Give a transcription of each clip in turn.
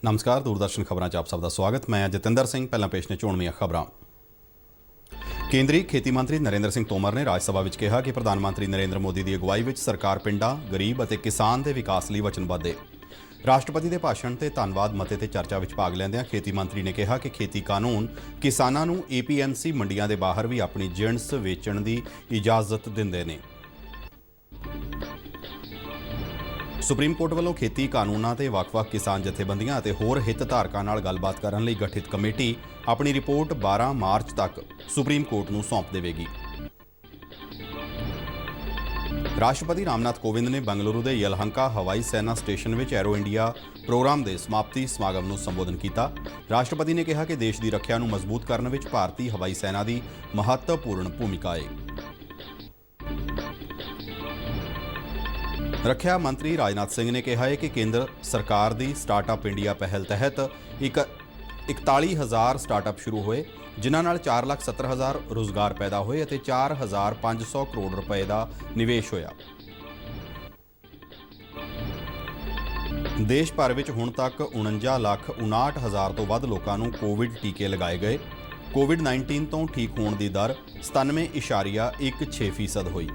नमस्कार, दूरदर्शन खबरां 'ਚ ਆਪ ਸਭ ਦਾ ਸਵਾਗਤ। मैं जतिंदर सिंह। ਪਹਿਲਾਂ ਪੇਸ਼ ਨੇ ਚੋਣਵੀਆਂ ਖਬਰਾਂ। ਕੇਂਦਰੀ ਖੇਤੀ ਮੰਤਰੀ ਨਰਿੰਦਰ ਸਿੰਘ ਤੋਮਰ ਨੇ ਰਾਜ ਸਭਾ ਵਿੱਚ ਕਿਹਾ ਕਿ ਪ੍ਰਧਾਨ ਮੰਤਰੀ ਨਰਿੰਦਰ ਮੋਦੀ ਦੀ ਅਗਵਾਈ ਵਿੱਚ ਸਰਕਾਰ ਪਿੰਡਾਂ, ਗਰੀਬ ਅਤੇ ਕਿਸਾਨ ਦੇ ਵਿਕਾਸ ਲਈ ਵਚਨਬੱਧ ਹੈ। ਰਾਸ਼ਟਰਪਤੀ ਦੇ ਭਾਸ਼ਣ ਤੇ ਧੰਨਵਾਦ ਮਤੇ ਤੇ ਚਰਚਾ ਵਿੱਚ ਭਾਗ ਲੈਂਦਿਆਂ ਖੇਤੀ ਮੰਤਰੀ ਨੇ ਕਿਹਾ ਕਿ ਖੇਤੀ ਕਾਨੂੰਨ ਕਿਸਾਨਾਂ ਨੂੰ APMC ਮੰਡੀਆਂ ਦੇ ਬਾਹਰ ਵੀ ਆਪਣੀ ਜਿਣਸ ਵੇਚਣ ਦੀ ਇਜਾਜ਼ਤ ਦਿੰਦੇ ਨੇ। ਸੁਪਰੀਮ ਕੋਰਟ ਵੱਲੋਂ ਖੇਤੀ ਕਾਨੂੰਨਾਂ ਤੇ ਵੱਖ-ਵੱਖ ਕਿਸਾਨ ਜਥੇਬੰਦੀਆਂ ਅਤੇ ਹੋਰ ਹਿੱਤ ਧਾਰਕਾਂ ਨਾਲ ਗੱਲਬਾਤ ਕਰਨ ਲਈ ਗਠਿਤ ਕਮੇਟੀ ਆਪਣੀ ਰਿਪੋਰਟ 12 ਮਾਰਚ ਤੱਕ ਸੁਪਰੀਮ ਕੋਰਟ ਨੂੰ ਸੌਂਪ ਦੇਵੇਗੀ। ਰਾਸ਼ਟਰਪਤੀ ਰਾਮਨਾਥ ਕੋਵਿੰਦ ਨੇ ਬੰਗਲੁਰੂ ਦੇ ਯਲਹੰਕਾ ਹਵਾਈ ਸੈਨਾ ਸਟੇਸ਼ਨ ਵਿੱਚ ਐਰੋ ਇੰਡੀਆ ਪ੍ਰੋਗਰਾਮ ਦੇ ਸਮਾਪਤੀ ਸਮਾਗਮ ਨੂੰ ਸੰਬੋਧਨ ਕੀਤਾ। ਰਾਸ਼ਟਰਪਤੀ ਨੇ ਕਿਹਾ ਕਿ ਦੇਸ਼ ਦੀ ਰੱਖਿਆ ਨੂੰ ਮਜ਼ਬੂਤ ਕਰਨ ਵਿੱਚ ਭਾਰਤੀ ਹਵਾਈ ਸੈਨਾ ਦੀ ਮਹੱਤਵਪੂਰਨ ਭੂਮਿਕਾ ਹੈ। ਰੱਖਿਆ ਮੰਤਰੀ ਰਾਜਨਾਥ ਸਿੰਘ ਨੇ ਕਿਹਾ ਹੈ ਕਿ ਕੇਂਦਰ ਸਰਕਾਰ ਦੀ ਸਟਾਰਟਅਪ ਇੰਡੀਆ ਪਹਿਲ ਤਹਿਤ 41,000 ਸਟਾਰਟਅਪ ਸ਼ੁਰੂ ਹੋਏ, ਜਿਨ੍ਹਾਂ ਨਾਲ 4,70,000 ਰੁਜ਼ਗਾਰ ਪੈਦਾ ਹੋਏ ਅਤੇ 4,500 ਕਰੋੜ ਰੁਪਏ ਦਾ ਨਿਵੇਸ਼ ਹੋਇਆ। ਦੇਸ਼ ਭਰ ਵਿੱਚ ਹੁਣ ਤੱਕ 49,59,000 ਤੋਂ ਵੱਧ ਲੋਕਾਂ ਨੂੰ ਕੋਵਿਡ ਟੀਕੇ ਲਗਾਏ ਗਏ। ਕੋਵਿਡ-19 ਤੋਂ ਠੀਕ ਹੋਣ ਦੀ ਦਰ 97.16% ਹੋਈ।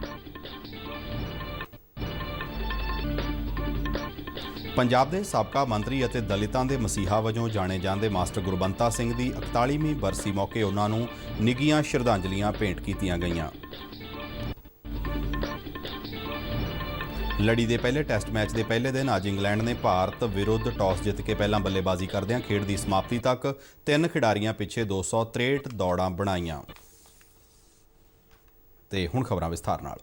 ਪੰਜਾਬ ਦੇ ਸਾਬਕਾ ਮੰਤਰੀ ਅਤੇ ਦਲਿਤਾਂ ਦੇ ਮਸੀਹਾ ਵਜੋਂ ਜਾਣੇ ਜਾਂਦੇ ਮਾਸਟਰ ਗੁਰਬੰਤਾ ਸਿੰਘ ਦੀ 41ਵੀਂ ਬਰਸੀ ਮੌਕੇ ਉਹਨਾਂ ਨੂੰ ਨਿੱਘੀਆਂ ਸ਼ਰਧਾਂਜਲੀਆਂ ਭੇਂਟ ਕੀਤੀਆਂ ਗਈਆਂ। ਲੜੀ ਦੇ ਪਹਿਲੇ ਟੈਸਟ ਮੈਚ ਦੇ ਪਹਿਲੇ ਦਿਨ ਅੱਜ ਇੰਗਲੈਂਡ ਨੇ ਭਾਰਤ ਵਿਰੁੱਧ ਟਾਸ ਜਿੱਤ ਕੇ ਪਹਿਲਾਂ ਬੱਲੇਬਾਜ਼ੀ ਕਰਦਿਆਂ ਖੇਡ ਦੀ ਸਮਾਪਤੀ ਤੱਕ 3 ਖਿਡਾਰੀਆਂ ਪਿੱਛੇ 263 ਦੌੜਾਂ ਬਣਾਈਆਂ। ਤੇ ਹੁਣ ਖਬਰਾਂ ਵਿਸਥਾਰ ਨਾਲ।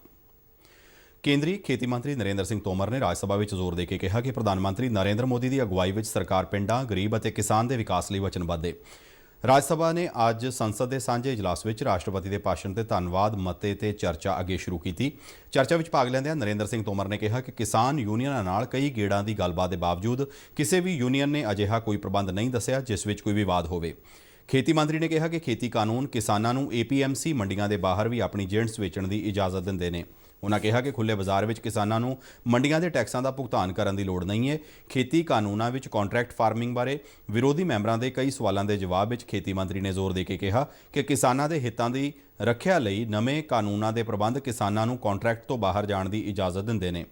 ਕੇਂਦਰੀ ਖੇਤੀ ਮੰਤਰੀ ਨਰਿੰਦਰ ਸਿੰਘ ਤੋਮਰ ਨੇ ਰਾਜ ਸਭਾ ਵਿੱਚ ਜ਼ੋਰ ਦੇ ਕੇ ਕਿਹਾ ਕਿ ਪ੍ਰਧਾਨ ਮੰਤਰੀ ਨਰਿੰਦਰ ਮੋਦੀ ਦੀ ਅਗਵਾਈ ਵਿੱਚ ਸਰਕਾਰ ਪਿੰਡਾਂ, ਗਰੀਬ ਅਤੇ ਕਿਸਾਨ ਦੇ ਵਿਕਾਸ ਲਈ ਵਚਨਬੱਧ ਹੈ। ਰਾਜ ਸਭਾ ਨੇ ਅੱਜ ਸੰਸਦ ਦੇ ਸਾਂਝੇ ਇਜਲਾਸ ਵਿੱਚ ਰਾਸ਼ਟਰਪਤੀ ਦੇ ਭਾਸ਼ਣ ਤੇ ਧੰਨਵਾਦ ਮਤੇ ਤੇ ਚਰਚਾ ਅੱਗੇ ਸ਼ੁਰੂ ਕੀਤੀ। ਚਰਚਾ ਵਿੱਚ ਭਾਗ ਲੈਂਦਿਆਂ ਨਰਿੰਦਰ ਸਿੰਘ ਤੋਮਰ ਨੇ ਕਿਹਾ ਕਿ ਕਿਸਾਨ ਯੂਨੀਅਨਾਂ ਨਾਲ ਕਈ ਗੇੜਾਂ ਦੀ ਗੱਲਬਾਤ ਦੇ ਬਾਵਜੂਦ ਕਿਸੇ ਵੀ ਯੂਨੀਅਨ ਨੇ ਅਜਿਹਾ ਕੋਈ ਪ੍ਰਬੰਧ ਨਹੀਂ ਦੱਸਿਆ ਜਿਸ ਵਿੱਚ ਕੋਈ ਵਿਵਾਦ ਹੋਵੇ। ਖੇਤੀ ਮੰਤਰੀ ਨੇ ਕਿਹਾ ਕਿ ਖੇਤੀ ਕਾਨੂੰਨ ਕਿਸਾਨਾਂ ਨੂੰ APMC ਮੰਡੀਆਂ ਦੇ ਬਾਹਰ ਵੀ ਆਪਣੀ ਜਿਣਸ ਵੇਚਣ ਦੀ ਇਜਾਜ਼ਤ ਦਿੰਦੇ ਨੇ। ਉਨ੍ਹਾਂ ਕਿਹਾ ਕਿ ਖੁੱਲ੍ਹੇ ਬਾਜ਼ਾਰ ਵਿੱਚ ਕਿਸਾਨਾਂ ਨੂੰ ਮੰਡੀਆਂ ਦੇ ਟੈਕਸਾਂ ਦਾ ਭੁਗਤਾਨ ਕਰਨ ਦੀ ਲੋੜ ਨਹੀਂ ਹੈ। ਖੇਤੀ ਕਾਨੂੰਨਾਂ ਵਿੱਚ ਕੰਟਰੈਕਟ ਫਾਰਮਿੰਗ ਬਾਰੇ ਵਿਰੋਧੀ ਮੈਂਬਰਾਂ ਦੇ ਕਈ ਸਵਾਲਾਂ ਦੇ ਜਵਾਬ ਵਿੱਚ ਖੇਤੀ ਮੰਤਰੀ ਨੇ ਜ਼ੋਰ ਦੇ ਕੇ ਕਿਹਾ ਕਿ ਕਿਸਾਨਾਂ ਦੇ ਹਿੱਤਾਂ ਦੀ ਰੱਖਿਆ ਲਈ ਨਵੇਂ ਕਾਨੂੰਨਾਂ ਦੇ ਪ੍ਰਬੰਧ ਕਿਸਾਨਾਂ ਨੂੰ ਕੰਟਰੈਕਟ ਤੋਂ ਬਾਹਰ ਜਾਣ ਦੀ ਇਜਾਜ਼ਤ ਦਿੰਦੇ ਨੇ।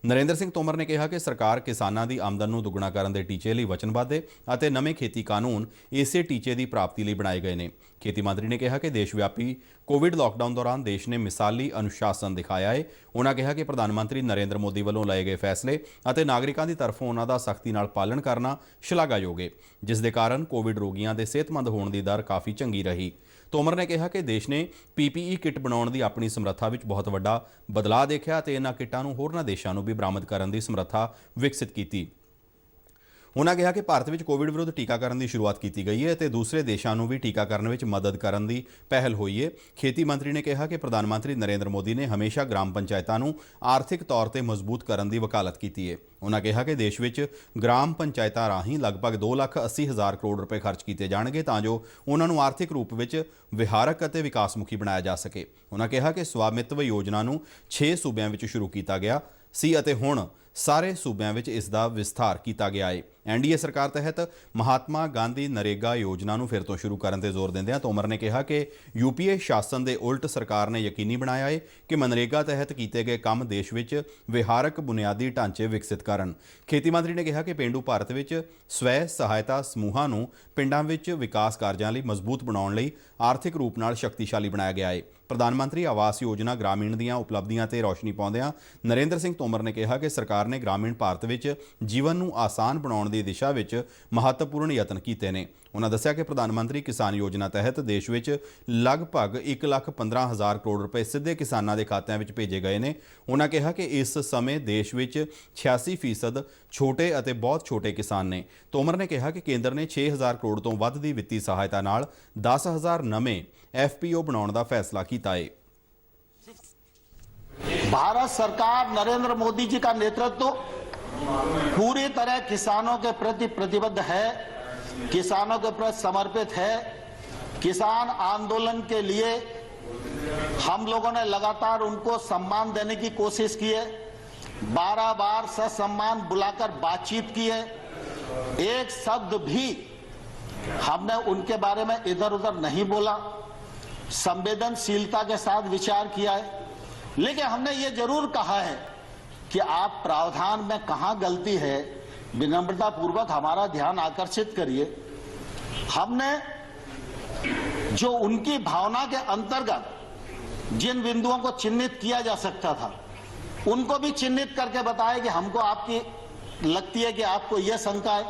ਨਰਿੰਦਰ ਸਿੰਘ ਤੋਮਰ ਨੇ ਕਿਹਾ ਕਿ ਸਰਕਾਰ ਕਿਸਾਨਾਂ ਦੀ ਆਮਦਨ ਨੂੰ ਦੁੱਗਣਾ ਕਰਨ ਦੇ ਟੀਚੇ ਲਈ ਵਚਨਬੱਧ ਹੈ ਅਤੇ ਨਵੇਂ ਖੇਤੀ ਕਾਨੂੰਨ ਇਸੇ ਟੀਚੇ ਦੀ ਪ੍ਰਾਪਤੀ ਲਈ ਬਣਾਏ ਗਏ ਨੇ। ਖੇਤੀ ਮੰਤਰੀ ਨੇ ਕਿਹਾ ਕਿ ਦੇਸ਼ ਵਿਆਪੀ ਕੋਵਿਡ ਲਾਕਡਾਊਨ ਦੌਰਾਨ ਦੇਸ਼ ਨੇ ਮਿਸਾਲੀ ਅਨੁਸ਼ਾਸਨ ਦਿਖਾਇਆ ਹੈ। ਉਨ੍ਹਾਂ ਕਿਹਾ ਕਿ ਪ੍ਰਧਾਨ ਮੰਤਰੀ ਨਰਿੰਦਰ ਮੋਦੀ ਵੱਲੋਂ ਲਏ ਗਏ ਫੈਸਲੇ ਅਤੇ ਨਾਗਰਿਕਾਂ ਦੀ ਤਰਫੋਂ ਉਨ੍ਹਾਂ ਦਾ ਸਖਤੀ ਨਾਲ ਪਾਲਣ ਕਰਨਾ ਸ਼ਲਾਘਾਯੋਗ ਹੈ, ਜਿਸ ਦੇ ਕਾਰਨ ਕੋਵਿਡ ਰੋਗੀਆਂ ਦੇ ਸਿਹਤਮੰਦ ਹੋਣ ਦੀ ਦਰ ਕਾਫੀ ਚੰਗੀ ਰਹੀ। ਤੋਮਰ ਨੇ ਕਿਹਾ ਕਿ ਦੇਸ਼ ਨੇ PPE ਕਿੱਟ ਬਣਾਉਣ ਦੀ ਆਪਣੀ ਸਮਰੱਥਾ ਵਿੱਚ ਬਹੁਤ ਵੱਡਾ ਬਦਲਾਅ ਦੇਖਿਆ ਅਤੇ ਇਹਨਾਂ ਕਿੱਟਾਂ ਨੂੰ ਹੋਰਨਾਂ ਦੇਸ਼ਾਂ ਨੂੰ ਵੀ ਬਰਾਮਦ ਕਰਨ ਦੀ ਸਮਰੱਥਾ ਵਿਕਸਿਤ ਕੀਤੀ। ਉਨ੍ਹਾਂ ਕਿਹਾ ਕਿ ਭਾਰਤ ਵਿੱਚ ਕੋਵਿਡ ਵਿਰੁੱਧ ਟੀਕਾਕਰਨ ਦੀ ਸ਼ੁਰੂਆਤ ਕੀਤੀ ਗਈ ਹੈ ਅਤੇ ਦੂਸਰੇ ਦੇਸ਼ਾਂ ਨੂੰ ਵੀ ਟੀਕਾਕਰਨ ਵਿੱਚ ਮਦਦ ਕਰਨ ਦੀ ਪਹਿਲ ਹੋਈ ਹੈ। ਖੇਤੀ ਮੰਤਰੀ ਨੇ ਕਿਹਾ ਕਿ ਪ੍ਰਧਾਨ ਮੰਤਰੀ ਨਰਿੰਦਰ ਮੋਦੀ ਨੇ ਹਮੇਸ਼ਾ ਗ੍ਰਾਮ ਪੰਚਾਇਤਾਂ ਨੂੰ ਆਰਥਿਕ ਤੌਰ ਤੇ ਮਜ਼ਬੂਤ ਕਰਨ ਦੀ ਵਕਾਲਤ ਕੀਤੀ ਹੈ। ਉਨ੍ਹਾਂ ਕਿਹਾ ਕਿ ਦੇਸ਼ ਵਿੱਚ ਗ੍ਰਾਮ ਪੰਚਾਇਤਾਂ ਰਾਹੀਂ ਲਗਭਗ 2,80,000 ਕਰੋੜ ਰੁਪਏ ਖਰਚ ਕੀਤੇ ਜਾਣਗੇ ਤਾਂ ਜੋ ਉਨ੍ਹਾਂ ਨੂੰ ਆਰਥਿਕ ਰੂਪ ਵਿੱਚ ਵਿਹਾਰਕ ਅਤੇ ਵਿਕਾਸਮੁਖੀ ਬਣਾਇਆ ਜਾ ਸਕੇ। ਉਨ੍ਹਾਂ ਕਿਹਾ ਕਿ ਸਵਾਮਿਤਵ ਯੋਜਨਾ ਨੂੰ 6 ਸੂਬਿਆਂ ਵਿੱਚ ਸ਼ੁਰੂ ਕੀਤਾ ਗਿਆ ਸੀ ਅਤੇ ਹੁਣ ਸਾਰੇ ਸੂਬਿਆਂ ਵਿੱਚ ਇਸ ਦਾ ਵਿਸਥਾਰ ਕੀਤਾ ਗਿਆ ਹੈ। NDA ਸਰਕਾਰ ਤਹਿਤ ਮਹਾਤਮਾ ਗਾਂਧੀ ਨਰੇਗਾ ਯੋਜਨਾ ਨੂੰ ਫਿਰ ਤੋਂ ਸ਼ੁਰੂ ਕਰਨ ਤੇ ਜ਼ੋਰ ਦਿੰਦਿਆਂ ਤੋਮਰ ਨੇ ਕਿਹਾ ਕਿ UPA ਸ਼ਾਸਨ ਦੇ ਉਲਟ ਸਰਕਾਰ ਨੇ ਯਕੀਨੀ ਬਣਾਇਆ ਹੈ ਕਿ ਮਨਰੇਗਾ ਤਹਿਤ ਕੀਤੇ ਗਏ ਕੰਮ ਦੇਸ਼ ਵਿੱਚ ਵਿਹਾਰਕ ਬੁਨਿਆਦੀ ਢਾਂਚੇ ਵਿਕਸਿਤ ਕਰਨ। ਖੇਤੀ ਮੰਤਰੀ ਨੇ ਕਿਹਾ ਕਿ ਪੇਂਡੂ ਭਾਰਤ ਵਿੱਚ ਸਵੈ ਸਹਾਇਤਾ ਸਮੂਹਾਂ ਨੂੰ ਪਿੰਡਾਂ ਵਿੱਚ ਵਿਕਾਸ ਕਾਰਜਾਂ ਲਈ ਮਜ਼ਬੂਤ ਬਣਾਉਣ ਲਈ ਆਰਥਿਕ ਰੂਪ ਨਾਲ ਸ਼ਕਤੀਸ਼ਾਲੀ ਬਣਾਇਆ ਗਿਆ ਹੈ। ਪ੍ਰਧਾਨ ਮੰਤਰੀ ਆਵਾਸ ਯੋਜਨਾ ਗ੍ਰਾਮੀਣ ਦੀਆਂ ਉਪਲਬਧੀਆਂ ਤੇ ਰੌਸ਼ਨੀ ਪਾਉਂਦਿਆਂ ਨਰਿੰਦਰ ਸਿੰਘ ਤੋਮਰ ਨੇ ਕਿਹਾ ਕਿ ਸਰਕਾਰ ਨੇ ਗ੍ਰਾਮੀਣ ਭਾਰਤ ਵਿੱਚ ਜੀਵਨ ਨੂੰ ਆਸਾਨ ਬਣਾਉਣ ਦੀ ਦਿਸ਼ਾ ਵਿੱਚ ਮਹੱਤਵਪੂਰਨ ਯਤਨ ਕੀਤੇ ਨੇ। ਉਨ੍ਹਾਂ ਦੱਸਿਆ ਕਿ ਪ੍ਰਧਾਨ ਮੰਤਰੀ ਕਿਸਾਨ ਯੋਜਨਾ ਤਹਿਤ ਦੇਸ਼ ਵਿੱਚ ਲਗਭਗ 1,15,000 ਕਰੋੜ ਰੁਪਏ ਸਿੱਧੇ ਕਿਸਾਨਾਂ ਦੇ ਖਾਤਿਆਂ ਵਿੱਚ ਭੇਜੇ ਗਏ ਨੇ। ਉਨ੍ਹਾਂ ਕਿਹਾ ਕਿ ਇਸ ਸਮੇਂ ਦੇਸ਼ ਵਿੱਚ 86% ਛੋਟੇ ਅਤੇ ਬਹੁਤ ਛੋਟੇ ਕਿਸਾਨ ਨੇ। ਤੋਮਰ ਨੇ ਕਿਹਾ ਕਿ ਕੇਂਦਰ ਨੇ 6,000 ਕਰੋੜ ਤੋਂ ਵੱਧ ਦੀ ਵਿੱਤੀ ਸਹਾਇਤਾ ਨਾਲ 10,000 ਨਵੇਂ FPO ਬਣਾਉਣ ਦਾ ਫੈਸਲਾ ਕੀਤਾ ਹੈ। भारत सरकार नरेंद्र मोदी जी का नेतृत्व पूरी तरह किसानों के प्रति प्रतिबद्ध है, किसानों के प्रति समर्पित है। किसान आंदोलन के लिए हम लोगों ने लगातार उनको सम्मान देने की कोशिश की है, 12 बार ससम्मान बुलाकर बातचीत की है एक शब्द भी हमने उनके बारे में इधर उधर नहीं बोला, संवेदनशीलता के साथ विचार किया है। लेकिन हमने ये जरूर कहा है कि आप प्रावधान में कहां गलती है, विनम्रता पूर्वक हमारा ध्यान आकर्षित करिए। हमने जो उनकी भावना के अंतर्गत जिन बिंदुओं को चिन्हित किया जा सकता था, उनको भी चिन्हित करके बताया कि हमको आपकी लगती है कि आपको यह शंका है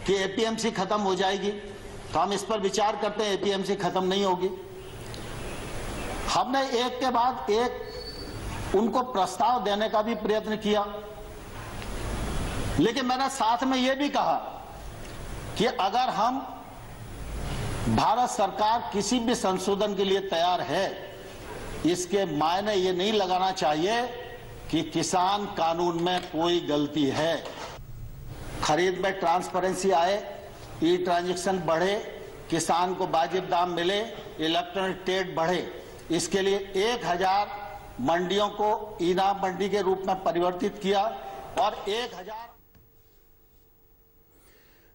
कि एपीएमसी खत्म हो जाएगी, तो हम इस पर विचार करते हैं। एपीएमसी खत्म नहीं होगी। हमने एक के बाद एक उनको प्रस्ताव देने का भी प्रयत्न किया, लेकिन मैंने साथ में यह भी कहा कि अगर हम भारत सरकार किसी भी संशोधन के लिए तैयार है, इसके मायने ये नहीं लगाना चाहिए कि किसान कानून में कोई गलती है। खरीद में ट्रांसपेरेंसी आए, ई ट्रांजैक्शन बढ़े, किसान को वाजिब दाम मिले, इलेक्ट्रॉनिक ट्रेड बढ़े, इसके लिए 1000 मंडियों को इनाम मंडी के रूप में परिवर्तित किया और 1000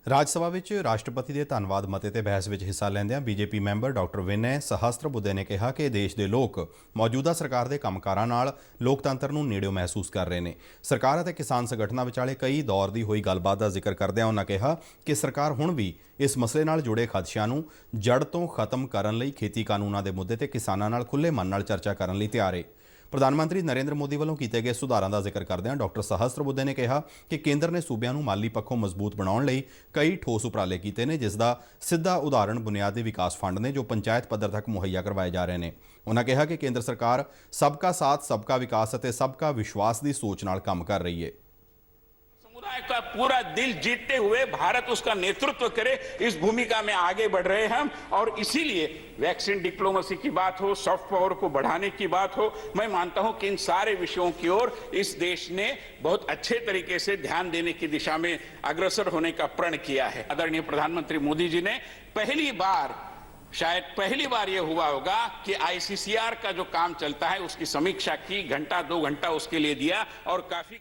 ਰਾਜ ਸਭਾ ਵਿੱਚ ਰਾਸ਼ਟਰਪਤੀ ਦੇ ਧੰਨਵਾਦ ਮਤੇ ਤੇ ਬਹਿਸ ਵਿੱਚ ਹਿੱਸਾ ਲੈਂਦਿਆਂ ਬੀਜੇਪੀ ਮੈਂਬਰ ਡਾਕਟਰ ਵਿਨੈ ਸਹਸਤਰਬੁੱਧੇ ਨੇ ਕਿਹਾ ਕਿ ਦੇਸ਼ ਦੇ ਲੋਕ ਮੌਜੂਦਾ ਸਰਕਾਰ ਦੇ ਕੰਮਕਾਰਾਂ ਨਾਲ ਲੋਕਤੰਤਰ ਨੂੰ ਨੇੜਿਓਂ ਮਹਿਸੂਸ ਕਰ ਰਹੇ ਨੇ। ਸਰਕਾਰ ਅਤੇ ਕਿਸਾਨ ਸੰਗਠਨਾਂ ਵਿਚਾਲੇ ਕਈ ਦੌਰ ਦੀ ਹੋਈ ਗੱਲਬਾਤ ਦਾ ਜ਼ਿਕਰ ਕਰਦਿਆਂ ਉਹਨਾਂ ਕਿਹਾ ਕਿ ਸਰਕਾਰ ਹੁਣ ਵੀ ਇਸ ਮਸਲੇ ਨਾਲ ਜੁੜੇ ਖਦਸ਼ਿਆਂ ਨੂੰ ਜੜ ਤੋਂ ਖਤਮ ਕਰਨ ਲਈ ਖੇਤੀ ਕਾਨੂੰਨਾਂ ਦੇ ਮੁੱਦੇ ਤੇ ਕਿਸਾਨਾਂ ਨਾਲ ਖੁੱਲ੍ਹੇ ਮਨ ਨਾਲ ਚਰਚਾ ਕਰਨ ਲਈ ਤਿਆਰ ਹੈ। ਪ੍ਰਧਾਨ ਮੰਤਰੀ ਨਰਿੰਦਰ ਮੋਦੀ ਵੱਲੋਂ ਕੀਤੇ ਗਏ ਸੁਧਾਰਾਂ ਦਾ ਜ਼ਿਕਰ ਕਰਦਿਆਂ ਡਾਕਟਰ ਸਹਸਤਰਬੁੱਧੇ ਨੇ ਕਿਹਾ ਕਿ ਕੇਂਦਰ ਨੇ ਸੂਬਿਆਂ ਨੂੰ ਮਾਲੀ ਪੱਖੋਂ ਮਜ਼ਬੂਤ ਬਣਾਉਣ ਲਈ ਕਈ ਠੋਸ ਉਪਰਾਲੇ ਕੀਤੇ ਨੇ, ਜਿਸ ਦਾ ਸਿੱਧਾ ਉਦਾਹਰਣ ਬੁਨਿਆਦੀ ਵਿਕਾਸ ਫੰਡ ਨੇ ਜੋ ਪੰਚਾਇਤ ਪੱਧਰ ਤੱਕ ਮੁਹੱਈਆ ਕਰਵਾਏ ਜਾ ਰਹੇ ਨੇ। ਉਹਨਾਂ ਕਿਹਾ ਕਿ ਕੇਂਦਰ ਸਰਕਾਰ ਸਬਕਾ ਸਾਥ ਸਬਕਾ ਵਿਕਾਸ ਅਤੇ ਸਬਕਾ ਵਿਸ਼ਵਾਸ ਦੀ ਸੋਚ ਨਾਲ ਕੰਮ ਕਰ ਰਹੀ ਹੈ। का पूरा दिल जीतते हुए भारत उसका नेतृत्व करे, इस भूमिका में आगे बढ़ रहे हैं हम। और इसीलिए वैक्सीन डिप्लोमेसी की बात हो, सॉफ्ट पावर को बढ़ाने की बात हो, मैं मानता हूं कि इन सारे विषयों की ओर इस देश ने बहुत अच्छे तरीके से ध्यान देने की दिशा में अग्रसर होने का प्रण किया है। आदरणीय प्रधानमंत्री मोदी जी ने शायद पहली बार यह हुआ होगा कि आईसीसीआर का जो काम चलता है उसकी समीक्षा की, घंटा 2 घंटा उसके लिए दिया और काफी।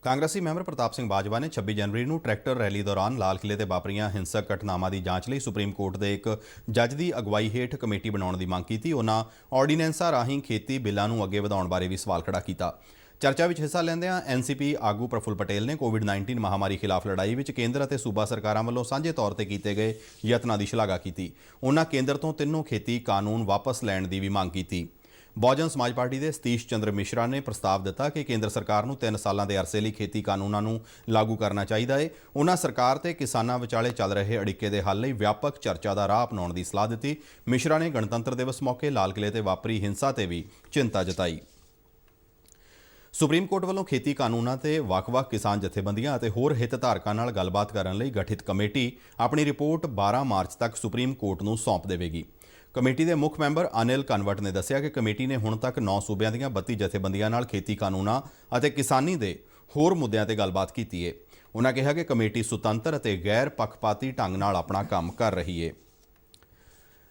ਕਾਂਗਰਸੀ ਮੈਂਬਰ ਪ੍ਰਤਾਪ ਸਿੰਘ ਬਾਜਵਾ ਨੇ 26 ਜਨਵਰੀ ਨੂੰ ਟਰੈਕਟਰ ਰੈਲੀ ਦੌਰਾਨ ਲਾਲ ਕਿਲ੍ਹੇ ਤੇ ਵਾਪਰੀਆਂ ਹਿੰਸਕ ਘਟਨਾਵਾਂ ਦੀ ਜਾਂਚ ਲਈ ਸੁਪਰੀਮ ਕੋਰਟ ਦੇ ਇੱਕ ਜੱਜ ਦੀ ਅਗਵਾਈ ਹੇਠ ਕਮੇਟੀ ਬਣਾਉਣ ਦੀ ਮੰਗ ਕੀਤੀ। ਉਹਨਾਂ ਆਰਡੀਨੈਂਸਾਂ ਰਾਹੀਂ ਖੇਤੀ ਬਿੱਲਾਂ ਨੂੰ ਅੱਗੇ ਵਧਾਉਣ ਬਾਰੇ ਵੀ ਸਵਾਲ ਖੜਾ ਕੀਤਾ। ਚਰਚਾ ਵਿੱਚ ਹਿੱਸਾ ਲੈਂਦਿਆਂ ਐਨਸੀਪੀ ਆਗੂ ਪ੍ਰਫੁੱਲ ਪਟੇਲ ਨੇ ਕੋਵਿਡ-19 ਮਹਾਮਾਰੀ ਖਿਲਾਫ ਲੜਾਈ ਵਿੱਚ ਕੇਂਦਰ ਅਤੇ ਸੂਬਾ ਸਰਕਾਰਾਂ ਵੱਲੋਂ ਸਾਂਝੇ ਤੌਰ ਤੇ ਕੀਤੇ ਗਏ ਯਤਨਾਂ ਦੀ ਸ਼ਲਾਘਾ ਕੀਤੀ। ਉਹਨਾਂ ਕੇਂਦਰ ਤੋਂ ਤਿੰਨੋਂ ਖੇਤੀ ਕਾਨੂੰਨ ਵਾਪਸ ਲੈਣ ਦੀ ਵੀ ਮੰਗ ਕੀਤੀ। ਬਹੁਜਨ ਸਮਾਜ ਪਾਰਟੀ ਦੇ ਸਤੀਸ਼ ਚੰਦਰ ਮਿਸ਼ਰਾ ਨੇ ਪ੍ਰਸਤਾਵ ਦਿੱਤਾ ਕਿ ਕੇਂਦਰ ਸਰਕਾਰ ਨੂੰ 3 ਸਾਲਾਂ ਦੇ ਅਰਸੇ ਲਈ ਖੇਤੀ ਕਾਨੂੰਨਾਂ ਨੂੰ ਲਾਗੂ ਕਰਨਾ ਚਾਹੀਦਾ ਹੈ। ਉਹਨਾਂ ਸਰਕਾਰ ਤੇ ਕਿਸਾਨਾਂ ਵਿਚਾਲੇ ਚੱਲ ਰਹੇ ਅੜਿੱਕੇ ਦੇ ਹੱਲ ਲਈ ਵਿਆਪਕ ਚਰਚਾ ਦਾ ਰਾਹ ਅਪਣਾਉਣ ਦੀ ਸਲਾਹ ਦਿੱਤੀ। ਮਿਸ਼ਰਾ ਨੇ ਗਣਤੰਤਰ ਦਿਵਸ ਮੌਕੇ ਲਾਲ ਕਿਲ੍ਹੇ ਤੇ ਵਾਪਰੀ ਹਿੰਸਾ ਤੇ ਵੀ ਚਿੰਤਾ ਜਤਾਈ। ਸੁਪਰੀਮ ਕੋਰਟ ਵੱਲੋਂ ਖੇਤੀ ਕਾਨੂੰਨਾਂ ਤੇ ਵੱਖ-ਵੱਖ ਕਿਸਾਨ ਜਥੇਬੰਦੀਆਂ ਅਤੇ ਹੋਰ ਹਿੱਤ ਧਾਰਕਾਂ ਨਾਲ ਗੱਲਬਾਤ ਕਰਨ ਲਈ ਗਠਿਤ ਕਮੇਟੀ ਆਪਣੀ ਰਿਪੋਰਟ 12 ਮਾਰਚ ਤੱਕ ਸੁਪਰੀਮ ਕੋਰਟ ਨੂੰ ਸੌਂਪ ਦੇਵੇਗੀ। ਕਮੇਟੀ ਦੇ ਮੁੱਖ ਮੈਂਬਰ ਅਨਿਲ ਕਨਵਟ ਨੇ ਦੱਸਿਆ ਕਿ ਕਮੇਟੀ ਨੇ ਹੁਣ ਤੱਕ 9 ਸੂਬਿਆਂ ਦੀਆਂ 32 ਜਥੇਬੰਦੀਆਂ ਨਾਲ ਖੇਤੀ ਕਾਨੂੰਨਾਂ ਅਤੇ ਕਿਸਾਨੀ ਦੇ ਹੋਰ ਮੁੱਦਿਆਂ ਤੇ ਗੱਲਬਾਤ ਕੀਤੀ ਹੈ। ਉਹਨਾਂ ਕਿਹਾ ਕਿ ਕਮੇਟੀ ਸੁਤੰਤਰ ਅਤੇ ਗੈਰ ਪੱਖਪਾਤੀ ਢੰਗ ਨਾਲ ਆਪਣਾ ਕੰਮ ਕਰ ਰਹੀ ਹੈ।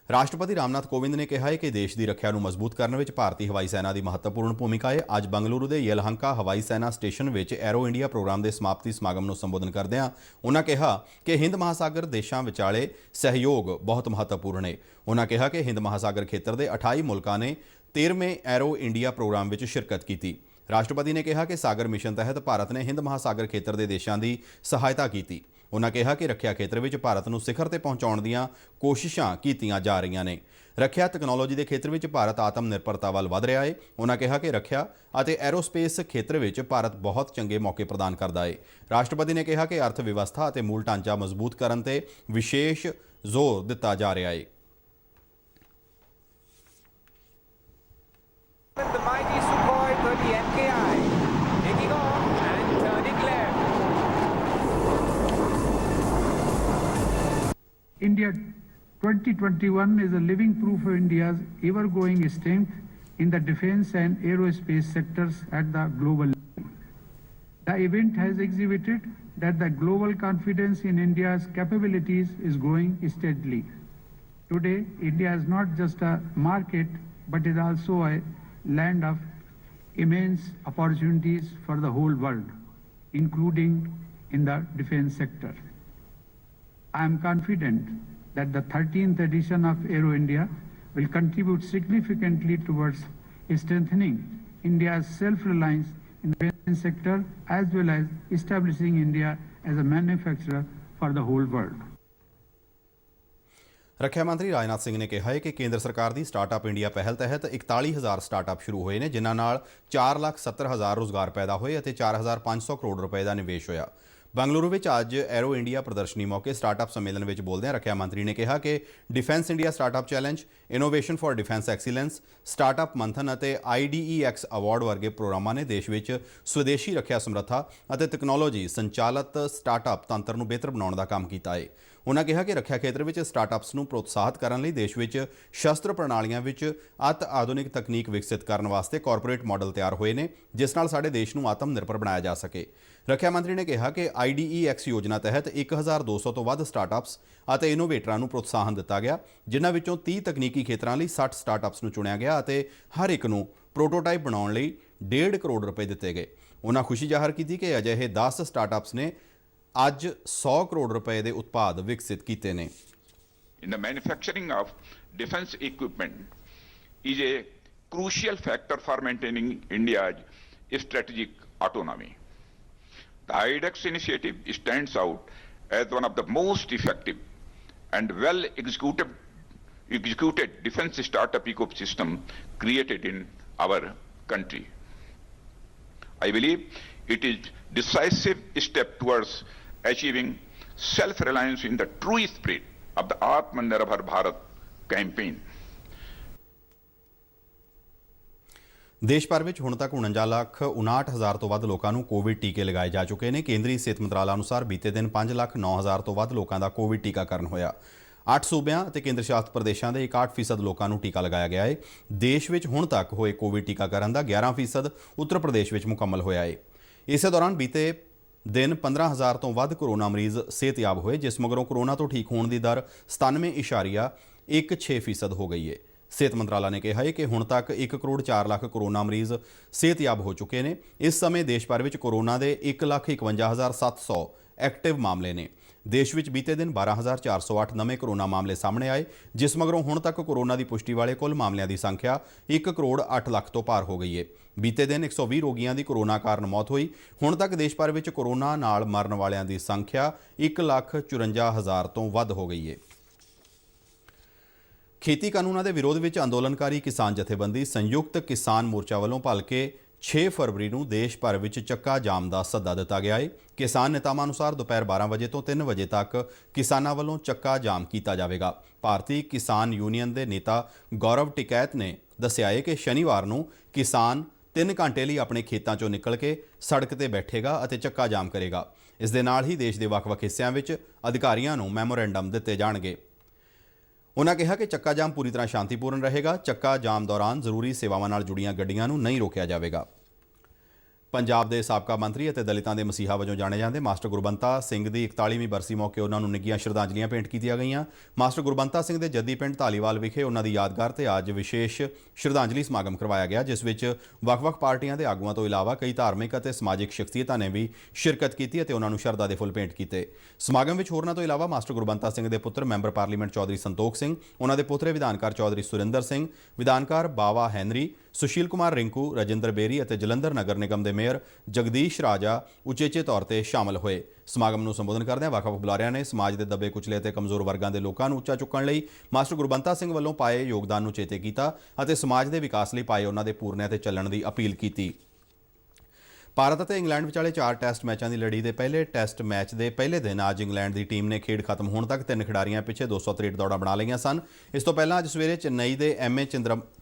ਰਾਸ਼ਟਰਪਤੀ ਰਾਮਨਾਥ ਕੋਵਿੰਦ ਨੇ ਕਿਹਾ ਹੈ ਕਿ ਦੇਸ਼ ਦੀ ਰੱਖਿਆ ਨੂੰ ਮਜ਼ਬੂਤ ਕਰਨ ਵਿੱਚ ਭਾਰਤੀ ਹਵਾਈ ਸੈਨਾ ਦੀ ਮਹੱਤਵਪੂਰਨ ਭੂਮਿਕਾ ਹੈ। ਅੱਜ ਬੰਗਲੁਰੂ ਦੇ ਯਲਹੰਕਾ ਹਵਾਈ ਸੈਨਾ ਸਟੇਸ਼ਨ ਵਿੱਚ ਐਰੋ ਇੰਡੀਆ ਪ੍ਰੋਗਰਾਮ ਦੇ ਸਮਾਪਤੀ ਸਮਾਗਮ ਨੂੰ ਸੰਬੋਧਨ ਕਰਦਿਆਂ ਉਹਨਾਂ ਕਿਹਾ ਕਿ ਹਿੰਦ ਮਹਾਸਾਗਰ ਦੇਸ਼ਾਂ ਵਿਚਾਲੇ ਸਹਿਯੋਗ ਬਹੁਤ ਮਹੱਤਵਪੂਰਨ ਹੈ। ਉਹਨਾਂ ਕਿਹਾ ਕਿ ਹਿੰਦ ਮਹਾਸਾਗਰ ਖੇਤਰ ਦੇ 28 ਮੁਲਕਾਂ ਨੇ 13ਵੇਂ ਐਰੋ ਇੰਡੀਆ ਪ੍ਰੋਗਰਾਮ ਵਿੱਚ ਸ਼ਿਰਕਤ ਕੀਤੀ। ਰਾਸ਼ਟਰਪਤੀ ਨੇ ਕਿਹਾ ਕਿ ਸਾਗਰ ਮਿਸ਼ਨ ਤਹਿਤ ਭਾਰਤ ਨੇ ਹਿੰਦ ਮਹਾਸਾਗਰ ਖੇਤਰ ਦੇ ਦੇਸ਼ਾਂ ਦੀ ਸਹਾਇਤਾ ਕੀਤੀ। ਉਹਨਾਂ ਕਿਹਾ ਕਿ ਰੱਖਿਆ ਖੇਤਰ ਵਿੱਚ ਭਾਰਤ ਨੂੰ ਸਿਖਰ ਤੇ ਪਹੁੰਚਾਉਣ ਦੀਆਂ ਕੋਸ਼ਿਸ਼ਾਂ ਕੀਤੀਆਂ ਜਾ ਰਹੀਆਂ ਨੇ। ਰੱਖਿਆ ਤਕਨਾਲੋਜੀ ਦੇ ਖੇਤਰ ਵਿੱਚ ਭਾਰਤ ਆਤਮ ਨਿਰਭਰਤਾ ਵੱਲ ਵਧ ਰਿਹਾ ਹੈ। ਉਹਨਾਂ ਕਿਹਾ ਕਿ ਰੱਖਿਆ ਅਤੇ ਐਰੋਸਪੇਸ ਖੇਤਰ ਵਿੱਚ ਭਾਰਤ ਬਹੁਤ ਚੰਗੇ ਮੌਕੇ ਪ੍ਰਦਾਨ ਕਰਦਾ ਹੈ। ਰਾਸ਼ਟਰਪਤੀ ਨੇ ਕਿਹਾ ਕਿ ਅਰਥ ਵਿਵਸਥਾ ਅਤੇ ਮੂਲ ਢਾਂਚਾ ਮਜ਼ਬੂਤ ਕਰਨ ਤੇ ਵਿਸ਼ੇਸ਼ ਜ਼ੋਰ ਦਿੱਤਾ ਜਾ ਰਿਹਾ ਹੈ। The mighty Sukhoi 30 MKI taking off and turning left. India 2021 is a living proof of India's ever-growing strength in the defense and aerospace sectors at the global level. The event has exhibited that the global confidence in India's capabilities is growing steadily. Today, India is not just a market, but is also a land of immense opportunities for the whole world, including in the defense sector. I am confident that the 13th edition of Aero India will contribute significantly towards strengthening India's self-reliance in the defense sector as well as establishing India as a manufacturer for the whole world. ਰੱਖਿਆ ਮੰਤਰੀ ਰਾਜਨਾਥ ਸਿੰਘ ਨੇ ਕਿਹਾ ਹੈ ਕਿ ਕੇਂਦਰ ਸਰਕਾਰ ਦੀ startup India ਪਹਿਲ ਤਹਿਤ 41,000 ਸਟਾਰਟਅਪ ਸ਼ੁਰੂ ਹੋਏ ਨੇ, ਜਿਨ੍ਹਾਂ ਨਾਲ 4,70,000 ਰੁਜ਼ਗਾਰ ਪੈਦਾ ਹੋਏ ਅਤੇ 4,500 ਕਰੋੜ ਰੁਪਏ ਦਾ ਨਿਵੇਸ਼ ਹੋਇਆ। ਬੰਗਲੁਰੂ ਵਿੱਚ ਅੱਜ ਐਰੋ ਇੰਡੀਆ ਪ੍ਰਦਰਸ਼ਨੀ ਮੌਕੇ ਸਟਾਰਟਅਪ ਸੰਮੇਲਨ ਵਿੱਚ ਬੋਲਦਿਆਂ ਰੱਖਿਆ ਮੰਤਰੀ ਨੇ ਕਿਹਾ ਕਿ defence India startup challenge, innovation for defence excellence, startup Manthan ਅਤੇ IDEX ਅਵਾਰਡ ਵਰਗੇ ਪ੍ਰੋਗਰਾਮਾਂ ਨੇ ਦੇਸ਼ ਵਿੱਚ ਸਵਦੇਸ਼ੀ ਰੱਖਿਆ ਸਮਰੱਥਾ ਅਤੇ ਤਕਨਾਲੋਜੀ ਸੰਚਾਲਿਤ ਸਟਾਰਟਅਪ ਤੰਤਰ ਨੂੰ ਬਿਹਤਰ ਬਣਾਉਣ ਦਾ ਕੰਮ ਕੀਤਾ ਹੈ। ਉਨ੍ਹਾਂ ਕਿਹਾ ਕਿ ਰੱਖਿਆ ਖੇਤਰ ਵਿੱਚ ਸਟਾਰਟਅਪਸ ਨੂੰ ਪ੍ਰੋਤਸਾਹਿਤ ਕਰਨ ਲਈ ਦੇਸ਼ ਵਿੱਚ ਸ਼ਸਤਰ ਪ੍ਰਣਾਲੀਆਂ ਵਿੱਚ ਅਤਿ ਆਧੁਨਿਕ ਤਕਨੀਕ ਵਿਕਸਿਤ ਕਰਨ ਵਾਸਤੇ ਕਾਰਪੋਰੇਟ ਮਾਡਲ ਤਿਆਰ ਹੋਏ ਨੇ, ਜਿਸ ਨਾਲ ਸਾਡੇ ਦੇਸ਼ ਨੂੰ ਆਤਮ ਨਿਰਭਰ ਬਣਾਇਆ ਜਾ ਸਕੇ। ਰੱਖਿਆ ਮੰਤਰੀ ਨੇ ਕਿਹਾ ਕਿ IDEX ਯੋਜਨਾ ਤਹਿਤ 1,200 ਤੋਂ ਵੱਧ ਸਟਾਰਟਅਪਸ ਅਤੇ ਇਨੋਵੇਟਰਾਂ ਨੂੰ ਪ੍ਰੋਤਸਾਹਨ ਦਿੱਤਾ ਗਿਆ, ਜਿਨ੍ਹਾਂ ਵਿੱਚੋਂ 30 ਤਕਨੀਕੀ ਖੇਤਰਾਂ ਲਈ 60 ਸਟਾਰਟਅਪਸ ਨੂੰ ਚੁਣਿਆ ਗਿਆ ਅਤੇ ਹਰ ਇੱਕ ਨੂੰ ਪ੍ਰੋਟੋਟਾਈਪ ਬਣਾਉਣ ਲਈ 1.5 ਕਰੋੜ ਰੁਪਏ ਦਿੱਤੇ ਗਏ। ਉਨ੍ਹਾਂ ਖੁਸ਼ੀ ਜ਼ਾਹਰ ਕੀਤੀ ਕਿ ਅਜਿਹੇ 10 ਸਟਾਰਟਅਪਸ ਨੇ ਅੱਜ 100 ਕਰੋੜ ਰੁਪਏ ਦੇ ਉਤਪਾਦ ਵਿਕਸਿਤ ਕੀਤੇ ਨੇ। In the manufacturing of defense equipment is a crucial factor for maintaining India's strategic autonomy. The IDEX initiative stands out as one of the most effective and well executed defense startup ecosystem created in our country. I believe it is decisive step towards achieving self-reliance in the true spirit of the Atmanirbhar Bharat campaign. ਦੇਸ਼ ਭਰ ਵਿੱਚ ਹੁਣ ਤੱਕ 49,59,000 ਤੋਂ ਵੱਧ ਲੋਕਾਂ ਨੂੰ Covid ਟੀਕੇ ਲਗਾਏ ਜਾ ਚੁੱਕੇ ਨੇ। ਕੇਂਦਰੀ ਸਿਹਤ ਮੰਤਰਾਲਾ ਅਨੁਸਾਰ ਬੀਤੇ ਦਿਨ 5,09,000 ਤੋਂ ਵੱਧ ਲੋਕਾਂ ਦਾ ਕੋਵਿਡ ਟੀਕਾਕਰਨ ਹੋਇਆ। 8 ਸੂਬਿਆਂ ਅਤੇ ਕੇਂਦਰ ਸ਼ਾਸਿਤ ਪ੍ਰਦੇਸ਼ਾਂ ਦੇ 61% ਲੋਕਾਂ ਨੂੰ ਟੀਕਾ ਲਗਾਇਆ ਗਿਆ ਹੈ। ਦੇਸ਼ ਵਿੱਚ ਹੁਣ ਤੱਕ ਹੋਏ ਕੋਵਿਡ ਟੀਕਾਕਰਨ ਦਾ 11% ਉੱਤਰ ਪ੍ਰਦੇਸ਼ ਵਿੱਚ ਮੁਕੰਮਲ ਹੋਇਆ ਹੈ। ਇਸੇ ਦੌਰਾਨ ਬੀਤੇ ਦਿਨ 15,000 ਤੋਂ ਵੱਧ ਕੋਰੋਨਾ ਮਰੀਜ਼ ਸਿਹਤਯਾਬ ਹੋਏ, ਜਿਸ ਮਗਰੋਂ ਕੋਰੋਨਾ ਤੋਂ ਠੀਕ ਹੋਣ ਦੀ ਦਰ 97.16% ਹੋ ਗਈ ਹੈ। ਸਿਹਤ ਮੰਤਰਾਲਾ ਨੇ ਕਿਹਾ ਹੈ ਕਿ ਹੁਣ ਤੱਕ 1 ਕਰੋੜ 4 ਲੱਖ ਕੋਰੋਨਾ ਮਰੀਜ਼ ਸਿਹਤਯਾਬ ਹੋ ਚੁੱਕੇ ਨੇ। ਇਸ ਸਮੇਂ ਦੇਸ਼ ਭਰ ਵਿੱਚ ਕੋਰੋਨਾ ਦੇ 1,51,700 ਐਕਟਿਵ ਮਾਮਲੇ ਨੇ। ਦੇਸ਼ ਵਿੱਚ ਬੀਤੇ ਦਿਨ 12,408 ਨਵੇਂ ਕੋਰੋਨਾ ਮਾਮਲੇ ਸਾਹਮਣੇ ਆਏ, ਜਿਸ ਮਗਰੋਂ ਹੁਣ ਤੱਕ ਕੋਰੋਨਾ ਦੀ ਪੁਸ਼ਟੀ ਵਾਲੇ ਕੁੱਲ ਮਾਮਲਿਆਂ ਦੀ ਸੰਖਿਆ 1 ਕਰੋੜ 8 ਲੱਖ ਤੋਂ ਪਾਰ ਹੋ ਗਈ ਹੈ। ਬੀਤੇ ਦਿਨ 120 ਰੋਗੀਆਂ ਦੀ ਕੋਰੋਨਾ ਕਾਰਨ ਮੌਤ ਹੋਈ। ਹੁਣ ਤੱਕ ਦੇਸ਼ ਭਰ ਵਿੱਚ ਕੋਰੋਨਾ ਨਾਲ ਮਰਨ ਵਾਲਿਆਂ ਦੀ ਸੰਖਿਆ 1,54,000 ਤੋਂ ਵੱਧ ਹੋ ਗਈ ਹੈ। ਖੇਤੀ ਕਾਨੂੰਨਾਂ ਦੇ ਵਿਰੋਧ ਵਿੱਚ ਅੰਦੋਲਨਕਾਰੀ ਕਿਸਾਨ ਜਥੇਬੰਦੀ ਸੰਯੁਕਤ ਕਿਸਾਨ ਮੋਰਚਾ ਵੱਲੋਂ ਭਲਕੇ 6 ਫਰਵਰੀ ਨੂੰ ਦੇਸ਼ ਭਰ ਵਿੱਚ ਚੱਕਾ ਜਾਮ ਦਾ ਸੱਦਾ ਦਿੱਤਾ ਗਿਆ ਹੈ। ਕਿਸਾਨ ਨੇਤਾਵਾਂ ਅਨੁਸਾਰ ਦੁਪਹਿਰ 12 ਵਜੇ ਤੋਂ 3 ਵਜੇ ਤੱਕ ਕਿਸਾਨਾਂ ਵੱਲੋਂ ਚੱਕਾ ਜਾਮ ਕੀਤਾ ਜਾਵੇਗਾ। ਭਾਰਤੀ ਕਿਸਾਨ ਯੂਨੀਅਨ ਦੇ ਨੇਤਾ ਗੌਰਵ ਟਿਕੈਤ ਨੇ ਦੱਸਿਆ ਹੈ ਕਿ ਸ਼ਨੀਵਾਰ ਨੂੰ ਕਿਸਾਨ 3 ਘੰਟੇ ਲਈ ਆਪਣੇ ਖੇਤਾਂ 'ਚੋਂ ਨਿਕਲ ਕੇ ਸੜਕ ਤੇ ਬੈਠੇਗਾ ਅਤੇ ਚੱਕਾ ਜਾਮ ਕਰੇਗਾ। ਇਸ ਦੇ ਨਾਲ ਹੀ ਦੇਸ਼ ਦੇ ਵੱਖ-ਵੱਖ ਹਿੱਸਿਆਂ ਵਿੱਚ ਅਧਿਕਾਰੀਆਂ ਨੂੰ ਮੈਮੋਰੈਂਡਮ ਦਿੱਤੇ ਜਾਣਗੇ। ਉਨ੍ਹਾਂ ਕਿਹਾ ਕਿ ਚੱਕਾ ਜਾਮ ਪੂਰੀ ਤਰ੍ਹਾਂ ਸ਼ਾਂਤੀਪੂਰਨ ਰਹੇਗਾ। ਚੱਕਾ ਜਾਮ ਦੌਰਾਨ ਜ਼ਰੂਰੀ ਸੇਵਾਵਾਂ ਨਾਲ ਜੁੜੀਆਂ ਗੱਡੀਆਂ ਨੂੰ ਨਹੀਂ ਰੋਕਿਆ ਜਾਵੇਗਾ। ਪੰਜਾਬ ਦੇ ਸਾਬਕਾ ਮੰਤਰੀ ਅਤੇ ਦਲਿਤਾਂ ਦੇ ਮਸੀਹਾ ਵਜੋਂ ਜਾਣੇ ਜਾਂਦੇ ਮਾਸਟਰ ਗੁਰਬੰਤਾ ਸਿੰਘ ਦੀ 41ਵੀਂ ਬਰਸੀ ਮੌਕੇ ਉਹਨਾਂ ਨੂੰ ਨਿੱਘੀਆਂ ਸ਼ਰਧਾਂਜਲੀਆਂ ਭੇਂਟ ਕੀਤੀਆਂ ਗਈਆਂ। ਮਾਸਟਰ ਗੁਰਬੰਤਾ ਸਿੰਘ ਦੇ ਜੱਦੀ ਪਿੰਡ ਧਾਲੀਵਾਲ ਵਿਖੇ ਉਹਨਾਂ ਦੀ ਯਾਦਗਾਰ ਤੇ ਅੱਜ ਵਿਸ਼ੇਸ਼ ਸ਼ਰਧਾਂਜਲੀ ਸਮਾਗਮ ਕਰਵਾਇਆ ਗਿਆ, ਜਿਸ ਵਿੱਚ ਵੱਖ-ਵੱਖ ਪਾਰਟੀਆਂ ਦੇ ਆਗੂਆਂ ਤੋਂ ਇਲਾਵਾ ਕਈ ਧਾਰਮਿਕ ਅਤੇ ਸਮਾਜਿਕ ਸ਼ਖਸੀਅਤਾਂ ਨੇ ਵੀ ਸ਼ਿਰਕਤ ਕੀਤੀ ਅਤੇ ਉਹਨਾਂ ਨੂੰ ਸ਼ਰਧਾ ਦੇ ਫੁੱਲ ਭੇਂਟ ਕੀਤੇ। ਸਮਾਗਮ ਵਿੱਚ ਹੋਰਨਾਂ ਤੋਂ ਇਲਾਵਾ ਮਾਸਟਰ ਗੁਰਬੰਤਾ ਸਿੰਘ ਦੇ ਪੁੱਤਰ ਮੈਂਬਰ ਪਾਰਲੀਮੈਂਟ ਚੌਧਰੀ ਸੰਤੋਖ ਸਿੰਘ, ਉਹਨਾਂ ਦੇ ਪੋਤਰੇ ਵਿਧਾਨਕਾਰ ਚੌਧਰੀ ਸੁਰਿੰਦਰ ਸਿੰਘ, ਵਿਧਾਨਕਾਰ ਬਾਵਾ ਹੈਨਰੀ, ਸੁਸ਼ੀਲ ਕੁਮਾਰ ਰਿੰਕੂ, ਰਜਿੰਦਰ ਬੇਰੀ ਅਤੇ ਜਲੰਧਰ ਨਗਰ ਨਿਗਮ ਦੇ ਮੇਅਰ ਜਗਦੀਸ਼ ਰਾਜਾ ਉਚੇਚੇ ਤੌਰ ਤੇ ਸ਼ਾਮਲ ਹੋਏ। ਸਮਾਗਮ ਨੂੰ ਸੰਬੋਧਨ ਕਰਦਿਆਂ ਵੱਖ-ਵੱਖ ਬੁਲਾਰਿਆਂ ਨੇ ਸਮਾਜ ਦੇ ਦੱਬੇ ਕੁਚਲੇ ਅਤੇ ਕਮਜ਼ੋਰ ਵਰਗਾਂ ਦੇ ਲੋਕਾਂ ਨੂੰ ਉੱਚਾ ਚੁੱਕਣ ਲਈ ਮਾਸਟਰ ਗੁਰਬੰਤਾ ਸਿੰਘ ਵੱਲੋਂ ਪਾਏ ਯੋਗਦਾਨ ਨੂੰ ਚੇਤੇ ਕੀਤਾ ਅਤੇ ਸਮਾਜ ਦੇ ਵਿਕਾਸ ਲਈ ਪਾਏ ਉਹਨਾਂ ਦੇ ਪੂਰਨਿਆਂ ਤੇ ਚੱਲਣ ਦੀ ਅਪੀਲ ਕੀਤੀ। ਭਾਰਤ ਅਤੇ ਇੰਗਲੈਂਡ ਵਿਚਾਲੇ 4 ਟੈਸਟ ਮੈਚਾਂ ਦੀ ਲੜੀ ਦੇ ਪਹਿਲੇ ਟੈਸਟ ਮੈਚ ਦੇ ਪਹਿਲੇ ਦਿਨ ਅੱਜ ਇੰਗਲੈਂਡ ਦੀ ਟੀਮ ਨੇ ਖੇਡ ਖਤਮ ਹੋਣ ਤੱਕ 3 ਖਿਡਾਰੀਆਂ ਪਿੱਛੇ 263 ਦੌੜਾਂ ਬਣਾ ਲਈਆਂ ਸਨ। ਇਸ ਤੋਂ ਪਹਿਲਾਂ ਅੱਜ ਸਵੇਰੇ ਚੇਨਈ ਦੇ MA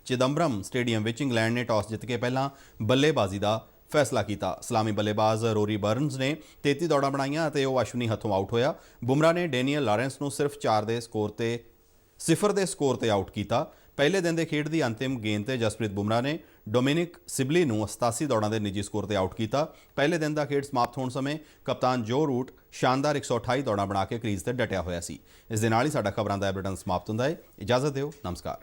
ਚਿਦੰਬਰਮ ਸਟੇਡੀਅਮ ਵਿੱਚ ਇੰਗਲੈਂਡ ਨੇ ਟਾਸ ਜਿੱਤ ਕੇ ਪਹਿਲਾਂ ਬੱਲੇਬਾਜ਼ੀ ਦਾ ਫੈਸਲਾ ਕੀਤਾ। ਸਲਾਮੀ ਬੱਲੇਬਾਜ਼ ਰੋਰੀ ਬਰਨਜ਼ ਨੇ 33 ਦੌੜਾਂ ਬਣਾਈਆਂ ਅਤੇ ਉਹ ਅਸ਼ਵਨੀ ਹੱਥੋਂ ਆਊਟ ਹੋਇਆ। ਬੁਮਰਾ ਨੇ ਡੇਨੀਅਲ ਲਾਰੈਂਸ ਨੂੰ ਸਿਰਫ 0 ਦੇ ਸਕੋਰ ਤੇ ਆਊਟ ਕੀਤਾ। ਪਹਿਲੇ ਦਿਨ ਦੇ ਖੇਡ ਦੀ ਅੰਤਿਮ ਗੇਂਦ ਤੇ ਜਸਪ੍ਰੀਤ ਬੁਮਰਾ ਨੇ ਡੋਮਿਨਿਕ ਸਿਬਲੀ ਨੂੰ 87 ਦੌੜਾਂ ਦੇ ਨਿੱਜੀ ਸਕੋਰ ਤੇ ਆਊਟ ਕੀਤਾ। ਪਹਿਲੇ ਦਿਨ ਦਾ ਖੇਡ ਸਮਾਪਤ ਹੋਣ ਸਮੇਂ ਕਪਤਾਨ ਜੋ ਰੂਟ ਸ਼ਾਨਦਾਰ 128 ਦੌੜਾਂ ਬਣਾ ਕੇ ਕ੍ਰੀਜ਼ ਤੇ ਡਟਿਆ ਹੋਇਆ ਸੀ। ਇਸ ਦੇ ਨਾਲ ਹੀ ਸਾਡਾ ਖਬਰਾਂ ਦਾ ਬੁਲੇਟਿਨ ਸਮਾਪਤ ਹੁੰਦਾ ਹੈ। ਇਜਾਜ਼ਤ ਦਿਓ, ਨਮਸਕਾਰ।